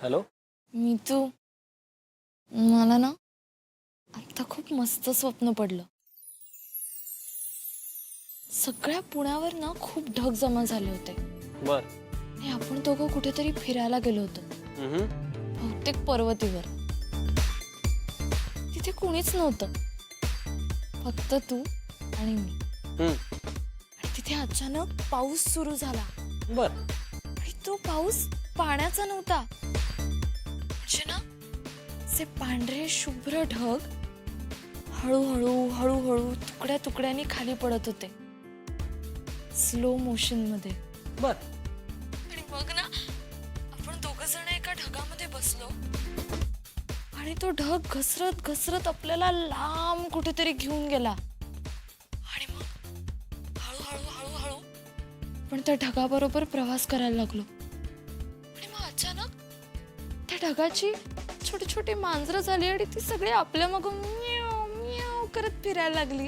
Hello. Meetu, मला ना आता खूप मस्त स्वप्न पडलं. सगळ्या पुण्यावर ना खूप ढग जमा झाले होते बर. आणि आपण दोघं कुठेतरी फिरायला गेलो होतो, बहुतेक पर्वतीवर. तिथे कोणीच नव्हतं, फक्त तू आणि मी. आणि तिथे अचानक पाऊस सुरू झाला. बर. आणि तो पाऊस पाण्याचा नव्हता. म्हणजे ना, जे पांढरे शुभ्र ढग हळूहळू हळूहळू तुकड्या तुकड्यांनी खाली पडत होते, स्लो मोशन मध्ये. बर. आणि मग ना, आपण दोघं जण एका ढगामध्ये बसलो आणि तो ढग घसरत घसरत आपल्याला लांब कुठेतरी घेऊन गेला. आणि मग हळूहळू हळूहळू पण त्या ढगाबरोबर प्रवास करायला लागलो. आणि मग अचानक त्या ढगाची छोटी छोटी मांजरं झाली आणि ती सगळी आपल्या मागून म्याव म्याव करत फिरायला लागली.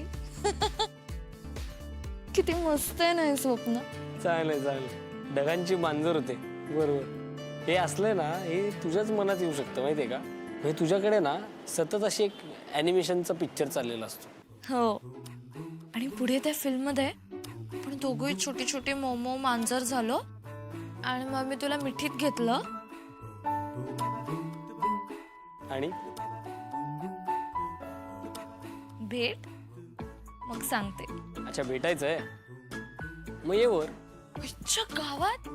किती मस्त आहे ना हे स्वप्न. चालेल चालेल. ढगांची मांजर होते. बरोबर. हे असलं ना, हे तुझ्याच मनात येऊ शकतं, माहितीये का? म्हणजे तुझ्याकडे ना सतत अशी एक ॲनिमेशनचा पिक्चर चाललेला असतो. हो. आणि पुढे त्या फिल्म मध्ये आपण दोघंही छोटे छोटे मोमो मांजर झालो आणि मग मी तुला मिठीत घेतलं आणि भेट. मग सांगते. अच्छा, भेटायचंय. मग ये वर. अच्छा, गावात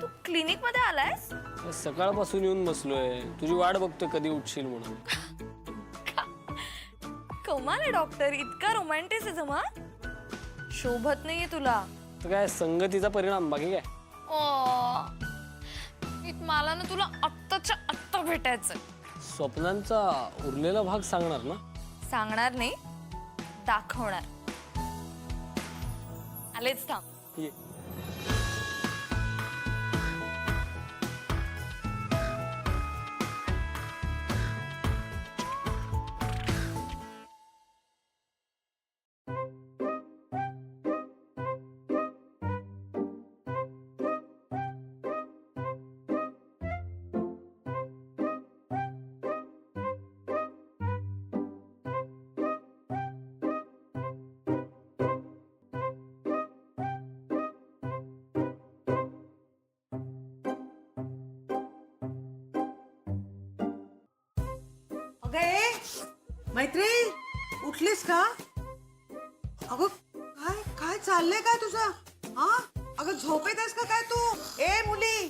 तू क्लिनिक मध्ये आलायस? सकाळपासून येऊन बसलोय, तुझी वाट बघतोय कधी उठशील म्हणून. कमाल आहे डॉक्टर, इतका रोमॅन्टिसिझम. हा शोभत नाहीये तुला. तर काय, संगतीचा परिणाम, बाकी काय. मला ना तुला आत्ताच्या आत्ता भेटायचंय. स्वप्नांचा उरलेला भाग सांगणार ना? सांगणार नाही, दाखवणार. आलेच, थांब. ये. अगे मैत्री, उठलीस का? अगं काय काय चाललंय काय तुझं? हा, अगं झोपेत आहेस का काय तू? ए मुली,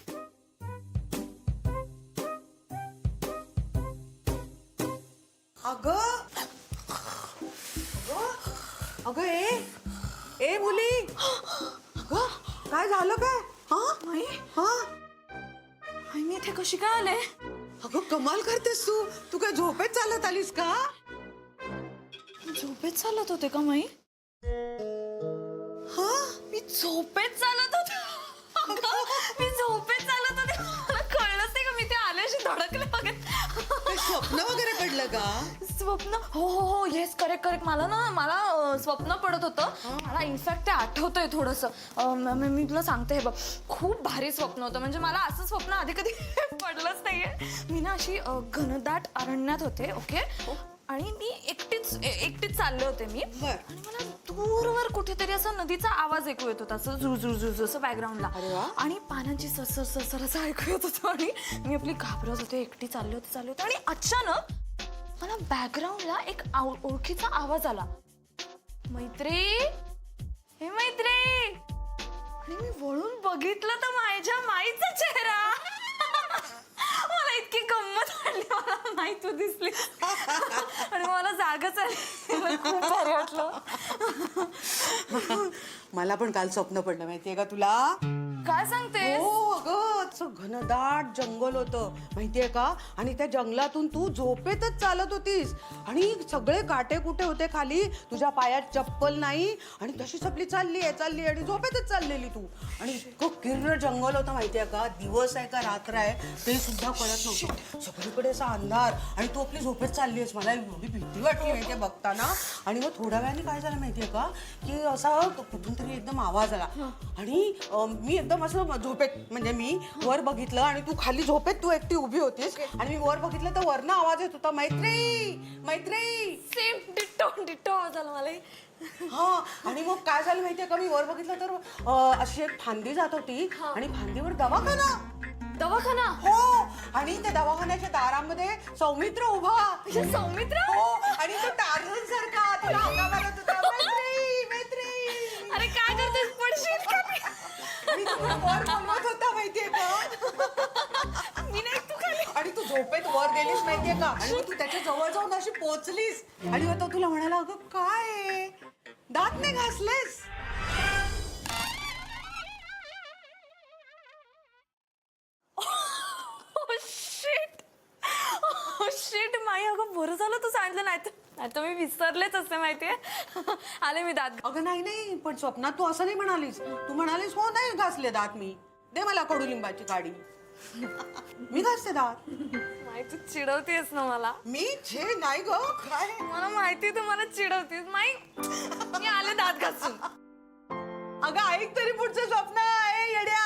अगं अगं अगं ए मुली, अगं काय झालं काय? हा माई, हा, मी इथे कशी काय आले? अगं कमाल करतेस तू काय झोपेत चालत आलीस का? झोपेत चालत होते का माई? हा, मी झोपेत चालत होते. अगं, मी झोपेत चालत होते. मला कळलंच नाही का मी ते आल्याशी धडकले वगैरे. काय स्वप्न वगैरे पडलं का? स्वप्न? हो हो हो, येस, करेक्ट करेक्ट. मला स्वप्न पडत होतं. मला इनफॅक्ट ते आठवतंय थोडंसं. मी तुला सांगते, हे बघ, खूप भारी स्वप्न होतं. म्हणजे मला असं स्वप्न आधी कधी पडलंच नाहीये. मी ना अशी घनदाट अरण्यात होते, ओके, आणि मी एकटीच चालले होते मी. आणि मला दूरवर कुठेतरी असा नदीचा आवाज ऐकू येत होता, असं झुळझुळ असं बॅकग्राऊंडला. आणि पाण्याची सरसर असं ऐकू येत होतं. आणि मी आपली घाबरत होते, एकटी चालले होते. आणि अचानक मला बॅकग्राऊंडला एक ओळखीचा आवाज आला, मैत्री, हे मैत्री. आणि मी वळून बघितलं तर माझ्या माईचा चेहरा. मला इतकी गंमत वाटली, मला माई तू दिसली आणि मला जागच आली. मला खूप भारी वाटलं. मला पण काल स्वप्न पडलं, माहितीये का तुला? काय सांगते? हो अगं, असं घनदाट जंगल होतं, माहितीये का? आणि त्या जंगलातून तू झोपेतच चालत होतीस आणि सगळे काटे कुठे होते खाली, तुझ्या पायात चप्पल नाही आणि तशीच आपली चालली आणि झोपेतच चाललेली तू. आणि इतकं किर्र जंगल होतं, माहितीये का? दिवस आहे का रात्र आहे ते सुद्धा कळत नव्हतं. सगळीकडे असा अंधार आणि तू आपली झोपेत चालली आहेस. मला एवढी भीती वाटली माहितीये बघताना. आणि मग थोड्या वेळाने काय झालं माहितीये का, की असा कुठून तरी एकदम आवाज आला आणि मी एकदम असं झोपेत, म्हणजे मी वर बघितलं आणि तू खाली झोपेत तू एकटी उभी होतीस आणि मी वर बघितलं तर वरनं आवाज येत होता, मैत्री मैत्री. सेम डिट्टो डिट्टो आवाज आला मला. हा आणि मग काय झालं माहितीये का, मी वर बघितलं तर अशी एक फांदी जात होती आणि फांदीवर दवाखाना. दवाखाना? हो, आणि त्या दवाखान्याच्या दारामध्ये सौमित्र उभा. सौमित्र? हो, आणि तो टार्झन सारखा तुला हाका मारत होता, मैत्री मैत्री. अरे काय करतेस, पडशील का? आणि तो तुला वर बोलवत होता माहितीये का. मी नाही, तू खाली. आणि तू झोपेत वर गेलीस माहितीये का, आणि मग तू त्याच्या जवळ जाऊन अशी पोचलीस आणि मग तो तुला म्हणाला, अगं काय आहे? दात नाही घासलेस? शिट माई, अगं बरं झालं तू सांगितलं, नाही तर मी विसरलेच असते माहितीये. आले मी दात. अगं नाही नाही, पण स्वप्नात तू असं नाही म्हणालीस. तू म्हणालीस, हो नाही घासले दात मी, दे मला कडुलिंबाची काडी. मी घासते दात. माई तू चिडवतेस ना मला. मी छे नाही ग, काय मला माहिती तू मला चिडवतेस माई. मी आले दात घासून. अगं ऐक तरी पुढचं स्वप्न आहे येड्या.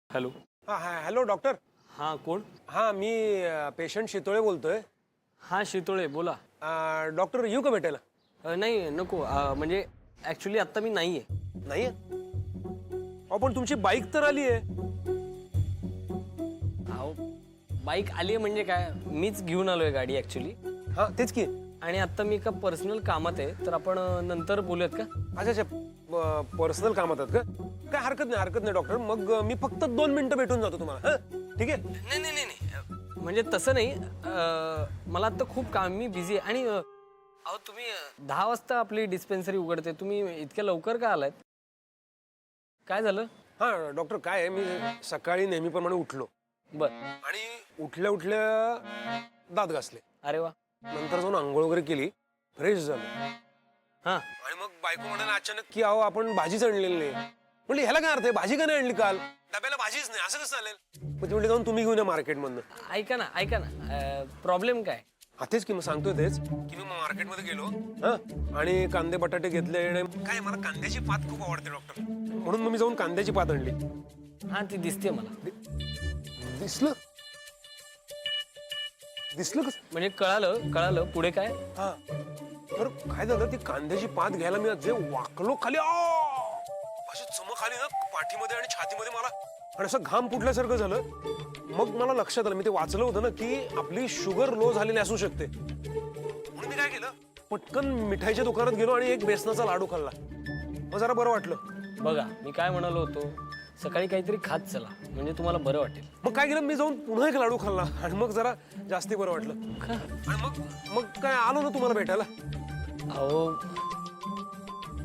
हॅलो. हा हॅलो डॉक्टर. हां कोण? हा मी पेशंट शितोळे बोलतोय. हां शितोळे बोला. डॉक्टर येऊ का भेटायला? नाही नको, म्हणजे ॲक्च्युली आत्ता मी नाही आहे. नाही अहो पण तुमची बाईक तर आली आहे. अहो बाईक आली आहे म्हणजे काय, मीच घेऊन आलो आहे गाडी ॲक्च्युली. हा तेच की. आणि आत्ता मी एका पर्सनल कामात आहे, तर आपण नंतर बोलूयात का? अच्छा अच्छा, पर्सनल कामात आहेत का? काय हरकत नाही डॉक्टर, मग मी फक्त 2 मिनिटं भेटून जातो तुम्हाला. हा ठीक आहे. नाही म्हणजे तसं नाही, मला आत्ता खूप काम, मी बिझी आहे. आणि अहो तुम्ही 10 वाजता आपली डिस्पेन्सरी उघडते, तुम्ही इतक्या लवकर का आलात? काय झालं? हा डॉक्टर काय आहे, मी सकाळी नेहमीप्रमाणे उठलो बरं. आणि उठल्या उठल्या दात घासले, अरे वा. नंतर जाऊन आंघोळ वगैरे केली, फ्रेश झालो. हां आणि मग बायको म्हणाला अचानक की अहो आपण भाजीच आणलेली नाही. म्हणली ह्याला काय अर्थ आहे, भाजी का नाही आणली काल, डब्याला भाजीच नाही, असं कसं चालेल. मग ती म्हणली जाऊन तुम्ही घेऊन या मार्केटमधनं. ऐका ना, प्रॉब्लेम काय? हा तेच की, मग सांगतोय तेच की मी मार्केटमध्ये गेलो हा आणि कांदे बटाटे घेतले. आणि काय मला कांद्याची पात खूप आवडते डॉक्टर, म्हणून मग मी जाऊन कांद्याची पात आणली. हां ती दिसते मला. दिसलं दिसलं कसं? म्हणजे कळालं पुढे काय? हा तर काय झालं, ती कांद्याची पात घ्यायला मी जे वाकलो खाली, अशी चमक आली ना पाठीमध्ये आणि छातीमध्ये मला, आणि असं घाम फुटल्यासारखं झालं. मग मला लक्षात आलं, मी ते वाचलं होतं ना की आपली शुगर लो झालेली असू शकते. म्हणून मी काय केलं, पटकन मिठाईच्या दुकानात गेलो आणि एक बेसनाचा लाडू खाल्ला. मग जरा बरं वाटलं. बघा मी काय म्हणालो होतो, सकाळी काहीतरी खात चला म्हणजे तुम्हाला बरं वाटेल. मग काय केलं, मी जाऊन पुन्हा एक लाडू खाल्ला आणि मग जरा जास्ती बरं वाटलं. आणि मग मग काय आलो ना तुम्हाला भेटायला. अहो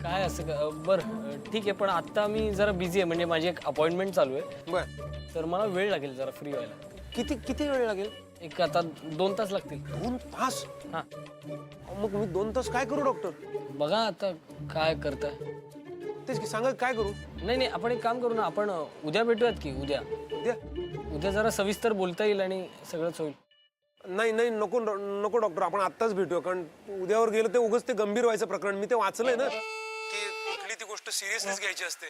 काय असं बरं ठीक आहे, पण आत्ता मी जरा बिझी आहे, म्हणजे माझी एक अपॉइंटमेंट चालू आहे. बर, तर मला वेळ लागेल जरा फ्री व्हायला. किती किती वेळ लागेल? एक आता 2 तास लागतील. 2 तास? हां मग मी 2 तास काय करू डॉक्टर? बघा आता काय करताय. तेच की, सांगा काय करू. नाही आपण एक काम करू ना, आपण उद्या भेटूयात की उद्या जरा सविस्तर बोलता येईल आणि सगळंच होईल. नाही नको नको डॉक्टर, आपण आत्ताच भेटूया, कारण उद्यावर गेलं ते उगाच ते गंभीर व्हायचं प्रकरण. मी ते वाचलंय ना की कुठली ती गोष्ट सिरियसलीच घ्यायची असते.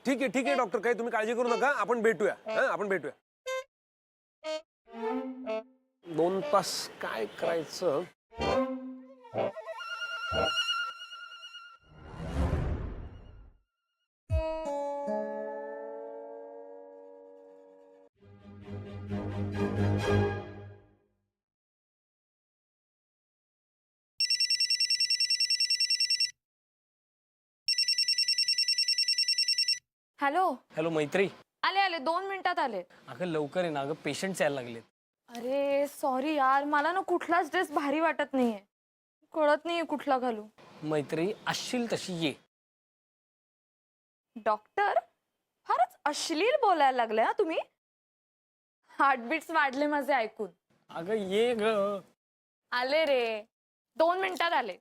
ठीक आहे डॉक्टर, काही तुम्ही काळजी करू नका, आपण भेटूया. आपण भेटूया. 2 तास काय करायचं. हॅलो मैत्री. आले 2 मिनिटात आले. अगं लवकर आहे ना, अगं पेशंट्स यायला लागलेत. अरे सॉरी यार, मला ना कुठलाच ड्रेस भारी वाटत नाहीये, कळत नाहीये कुठला घालू. मैत्री असशील तशी ये. डॉक्टर फारच अश्लील बोलायला लागले हा तुम्ही. हार्टबीट्स वाढले माझे ऐकून. अगं ये ग. आले रे, 2 मिनिटात आले.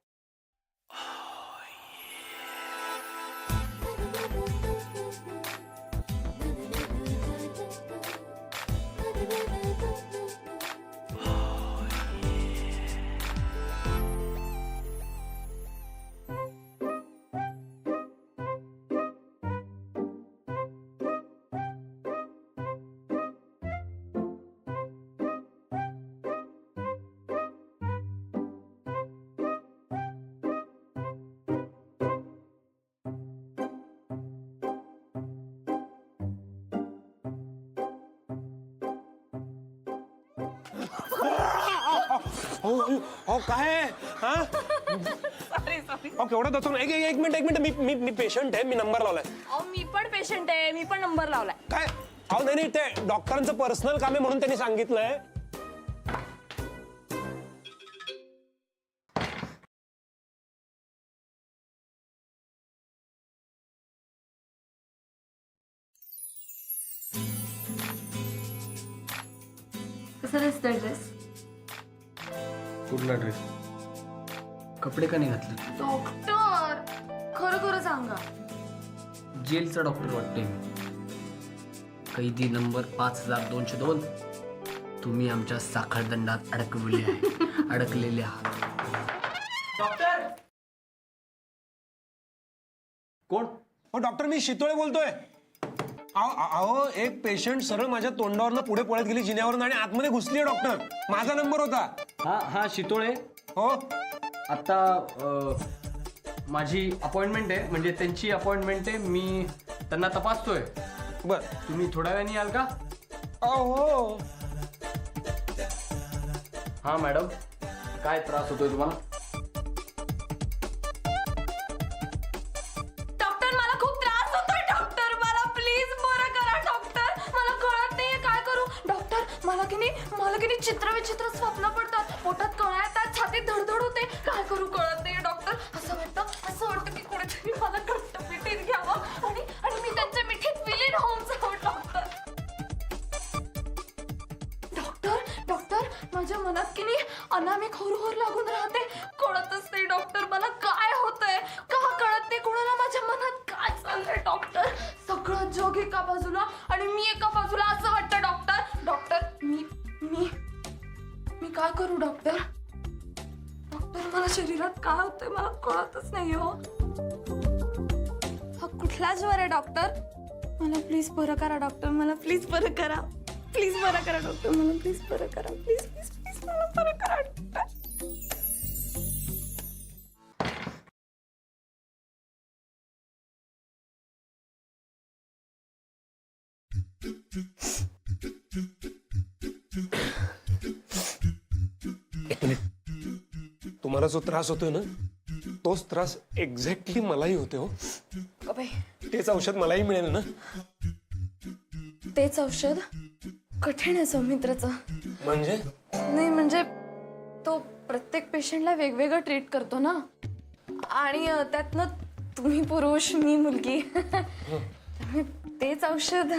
हो काय हा सॉरी सॉरी. केवढा दचून एक मिनिट मी पेशंट आहे. मी नंबर लावलाय. अहो मी पण पेशंट आहे, मी पण नंबर लावलाय. काय नाही ते डॉक्टरांचं पर्सनल काम आहे म्हणून त्यांनी सांगितलंय. कसा दिसतोय ड्रेस? कुठला ड्रेस? कपडे का नाही घातले? डॉक्टर खरं खरं सांगा. जेलचा डॉक्टर वाटते मी. कैदी नंबर 5202. तुम्ही आमच्या साखळदंडात अडकलेले आहात. डॉक्टर कोण? हो डॉक्टर, मी शितोळे बोलतोय. अहो एक पेशंट सरळ माझ्या तोंडावरनं पुढे पळत गेली जिन्यावरून आणि आतमध्ये घुसली. डॉक्टर, माझा नंबर होता. हा शितोळे. हो आता माझी अपॉइंटमेंट आहे, म्हणजे त्यांची अपॉइंटमेंट आहे. मी त्यांना तपासतोय. बर. तुम्ही थोड्या वेळाने याल का? हो. हा मॅडम, काय त्रास होतोय तुम्हाला? डॉक्टर मला खूप त्रास होतोय. डॉक्टर मला प्लीज बरं करा. डॉक्टर मला कळत नाहीये काय करू. डॉक्टर मला की नाही चित्र विचित्र स्वप्न पडतात. पोटात कळा येतात, छातीत धडधड होते. काय करू कळत नाहीये डॉक्टर. असं वाटतं की कोणीतरी मला घट्ट मिठीत घ्यावं आणि मी त्यांच्या मिठीत विलीन होऊन जावं. डॉक्टर माझ्या मनात की नाही अनामिक होर लागून राहते. कळतच नाही डॉक्टर मला काय होतंय. का कळत नाही कोणाला माझ्या मनात काय चाललंय. डॉक्टर सगळं जग एका बाजूला आणि मी एका बाजूला असं वाटतं. डॉक्टर मी काय करू. डॉक्टर मला शरीरात काय होतंय मला कळतच नाही हो. हा कुठला ज्वर आहे डॉक्टर? मला प्लीज बरं करा. डॉक्टर मला प्लीज बरं करा. प्लीज बरं करा डॉक्टर. मला प्लीज बरं करा. प्लीज मला बरं करा डॉक्टर. एक मिनिट. तुम्हाला जो त्रास होतोय ना, तोच त्रास एक्झॅक्टली मलाही होते. हो बाई, तेच औषध मलाही मिळेल ना? तेच औषध कठीण आहे सौमित्रचं. म्हणजे नाही म्हणजे तो प्रत्येक पेशंटला वेगवेगळं ट्रीट करतो ना, आणि त्यातनं तुम्ही पुरुष मी मुलगी. त्यामुळे तेच औषध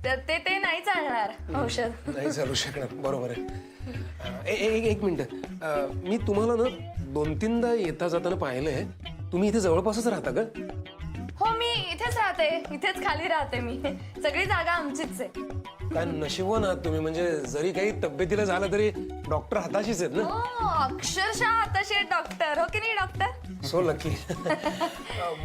ते नाही चालणार औषध. नाही चालू शकणार. बरोबर आहे. एक मिनिट. मी तुम्हाला ना 2-3दा येता जाताना पाहिलंय. तुम्ही इथे जवळपासच राहता का? हो मी इथेच राहते. इथेच खाली राहते मी. सगळी जागा आमचीच आहे. काय नशिबवान आहात तुम्ही. म्हणजे जरी काही तब्येतीला झालं तरी डॉक्टर हाताशीच आहेत ना. हो अक्षरशः हाताशी आहेत डॉक्टर. हो की नाही डॉक्टर? So lucky.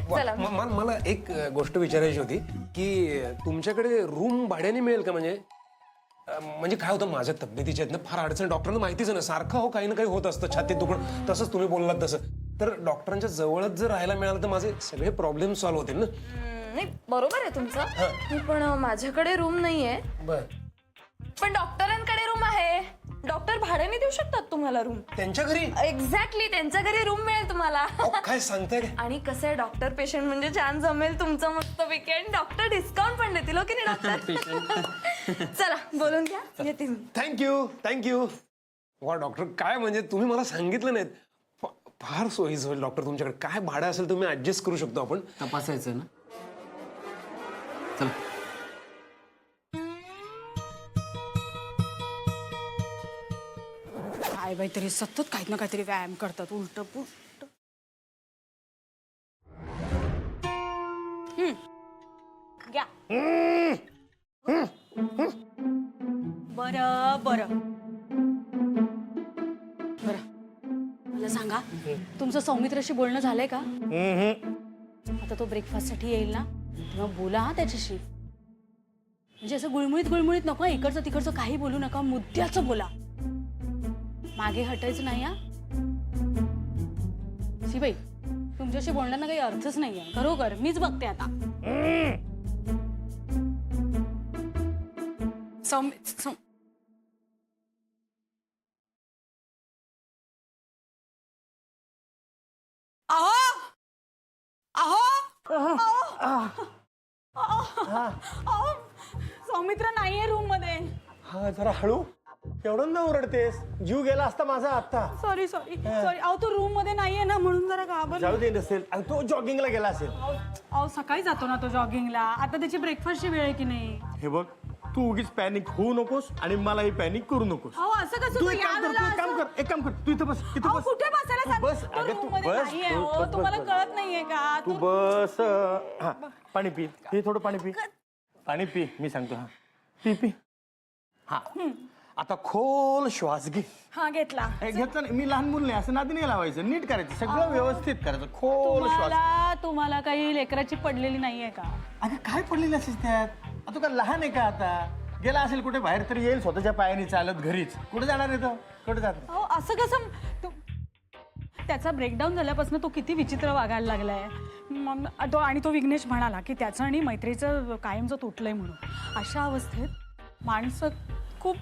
चला. मला एक गोष्ट विचारायची होती की तुमच्याकडे रूम भाड्याने मिळेल का? म्हणजे काय होतं, माझ्या तब्येतीच्या आहेत ना फार अडचण. डॉक्टरांना माहितीच आहे ना, सारखं हो काही ना काही होत असतं. छातीत दुखणं, तसंच तुम्ही बोललात तसं. तर डॉक्टरांच्या जवळच जर राहायला मिळालं तर माझे सगळे प्रॉब्लेम सॉल्व्ह होतील ना. नाही बरोबर आहे तुमचं. पण माझ्याकडे रूम नाहीये. बर. पण डॉक्टरांकडे रूम आहे. डॉक्टर भाड्याने देऊ शकतात तुम्हाला रूम. त्यांच्या घरी? एक्झॅक्टली त्यांच्या घरी रूम मिळेल तुम्हाला. काय सांगताय? आणि कसं आहे डॉक्टर पेशंट म्हणजे छान जमेल तुमचं मस्त वीकेंड. डॉक्टर डिस्काउंट पण देतील. हो की नाही डॉक्टर? चला बोलून घ्या, येते मी. थँक्यू. वा डॉक्टर, काय म्हणजे तुम्ही मला सांगितलं नाहीत. फार सोयीच होईल डॉक्टर तुमच्याकडे. काय भाडं असेल तुम्ही ऍडजस्ट करू शकतो आपण. तपासायचं ना? चला. काय बाई तरी सतत काही ना काहीतरी व्यायाम करतात उलट पुलट. घ्या. बरं बरं बरं मला सांगा तुमचं सौमित्राशी बोलणं झालंय का? आता तो ब्रेकफास्टसाठी येईल ना तेव्हा बोला हा त्याच्याशी. म्हणजे असं गुळमुळीत गुळमुळीत नको, इकडचं तिकडचं काही बोलू नका, मुद्द्याचं बोला, मागे हटायचं नाही. हा शिबाई तुमच्याशी बोलण्याला काही अर्थच नाहीये, खरोखर मीच बघते आता. अहो अहो अहो सौमित्र नाहीये रूम मध्ये. हा जरा हळू, एवढं ना ओरडतेस, जीव गेला असता माझा आता. Sorry sorry sorry. अहो तो रूम मध्ये नाहीये ना म्हणून जरा घाबरले. जाऊ दे नसेल, आणि तो जॉगिंगला गेला असेल. अहो सकाळी जातो ना तो जॉगिंगला, आता त्याची ब्रेकफास्टची वेळ आहे की नाही. हे बघ तू उगीच पॅनिक होऊ नकोस आणि मलाही पॅनिक करू नकोस. अहो असं कसं तू तू एक या काम कर, वेळेला तू एक काम असं- कर, एक काम कर, तू इथं बस, इथं अहो, बस. कुठे बसायला तू सांग- बस, तो अगं तू room मध्ये बस, नाहीये, तू हो, बस, तुम्हाला बस, कळत नाहीये का? तू बस. हा पाणी पी, हे थोडं पाणी पी, पाणी पी, मी सांगतो. हा पी पी. हा आता खोल श्वास घे. हा घेतला. हे घेतलं नाही, मी लहान मुलं नाही, असं नादी नाही लावायचं, नीट करायचं, सगळं व्यवस्थित करायचं, खोल श्वास. तुम्हाला काही लेकराची पडलेली नाहीये का? अगं काय पडलेलं असेल त्यात? आता तू का लहान आहे का? आता गेला असेल कुठे बाहेर तरी येईल स्वतःच्या पायाने चालत घरीच. कुठे जाणार आहे तो? कुठे जात? अहो असं कसं त्याचा ब्रेकडाऊन झाल्यापासून तो किती विचित्र वागायला लागलाय. मग तो आणि तो विघ्नेश म्हणाला की त्याचं आणि मैत्रीचं कायमचं तुटलंय म्हणून. अशा अवस्थेत माणसं खूप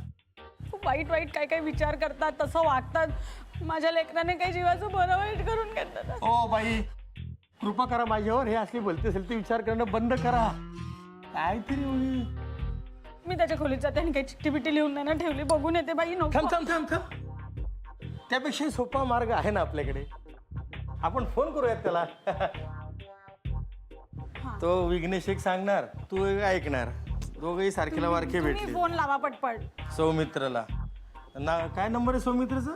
खूप वाईट वाईट काय काय विचार करतात, तसं वागतात. माझ्या लेकराने काही जीवाचं बरं वाईट करून घेतात. ओ बाई कृपा करा माझ्यावर, हे असली बोलते असेल ते विचार करणं बंद करा. काहीतरी होईल. मी त्याच्या खोलीत जाते आणि काही चिठ्ठी बिट्टी लिहून नाही ना ठेवली, बघून येते. बाई नको. थांब थांब थांब थांब, त्यापेक्षा सोपा मार्ग आहे ना आपल्याकडे. आपण फोन करूयात त्याला. तो विघ्नेश एक सांगणार, तू एक ऐकणार, दोघंही सारखेला वारखे तुम्ही भेटले. फोन लावा पटपट. सौमित्रला ना. काय नंबर आहे सौमित्रचा?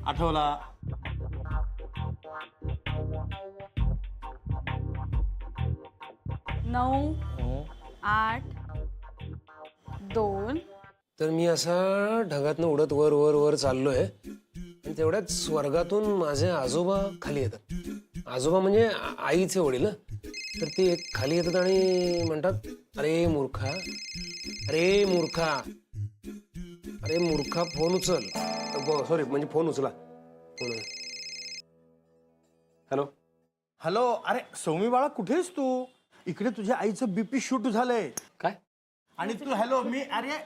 आठवला. नऊ 8 2. तर मी असा ढगातनं उडत वर वर वर चाललोय आणि तेवढ्यात स्वर्गातून माझे आजोबा खाली येतात. आजोबा म्हणजे आईचे वडील. तर ते एक खाली येतात आणि म्हणतात, अरे मूर्खा, अरे मूर्खा, अरे मूर्खा, फोन उचल. सॉरी, म्हणजे फोन उचला. फोन. Hello hello. अरे सौमी बाळा कुठेस तू? इकडे तुझ्या आईचं बीपी शूट झालंय. काय? आणि तू हॅलो मी. अरे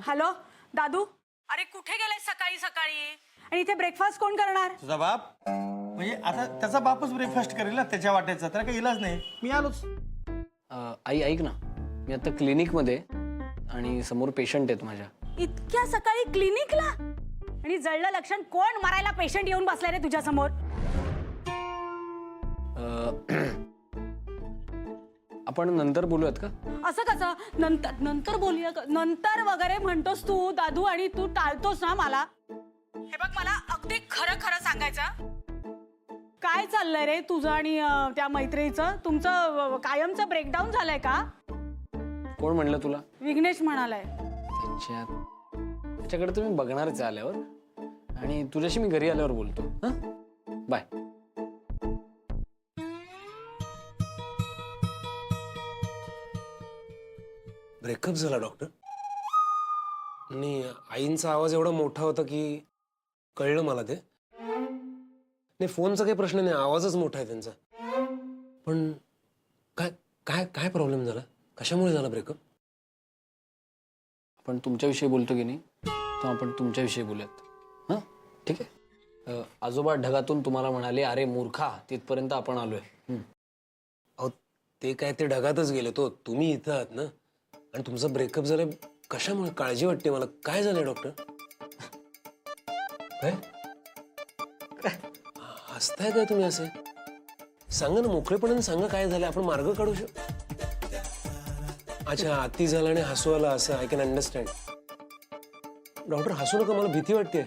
हॅलो दादू. अरे कुठे गेलाय सकाळी सकाळी? आणि इथे ब्रेकफास्ट कोण करणार? तुझा बाप म्हणजे आता त्याचा बापच ब्रेकफास्ट करेल ना त्याच्या वाट्याचा, तर काही इलाज नाही. मी आलोच. आई ऐक ना, मी आता क्लिनिकमध्ये आणि समोर पेशंट आहेत माझ्या. इतक्या सकाळी क्लिनिकला? आणि जळलं लक्षण, कोण मरायला पेशंट येऊन बसलाय रे तुझ्या समोर? आपण नंतर बोलूयात का? असं कसं नंतर? नंतर बोलूया का? नंतर वगैरे म्हणतोस तू दादू आणि तू टाळतोस ना मला. हे बघ मला अगदी खरं खरं सांगायचं, काय चाललंय रे तुझं आणि त्या मैत्रीचं? तुमचं कायमचं ब्रेकडाऊन झालंय का? कोण म्हणलं तुला? विघ्नेश म्हणालाय. त्याच्याकडे तुम्ही बघणारच आल्यावर, आणि तुझ्याशी मी घरी आल्यावर बोलतो. हा, बाय. ब्रेकअप झाला डॉक्टर, आणि आईंचा आवाज एवढा मोठा होता की कळलं मला ते. नाही, फोनचा काही प्रश्न नाही, आवाजच मोठा आहे त्यांचा. पण काय काय काय प्रॉब्लेम झाला? कशामुळे झाला ब्रेकअप? आपण तुमच्याविषयी बोलतो की नाही, तर आपण तुमच्याविषयी बोलूयात. हां ठीक आहे. आजोबा ढगातून तुम्हाला म्हणाले, अरे मूर्खा, तिथपर्यंत आपण आलोय. अहो ते काय, ते ढगातच गेले तो. तुम्ही इथं आहात ना, आणि तुमचं ब्रेकअप झालं. कशामुळे? काळजी वाटते मला. काय झालंय डॉक्टर? काय हसताय काय तुम्ही असे? सांगा ना, मोकळेपणाने सांगा काय झालं, आपण मार्ग काढू शकतो. अच्छा अति झालं आणि हसू आलं असं आय कॅन अंडरस्टँड. डॉक्टर हसू नका मला भीती वाटते.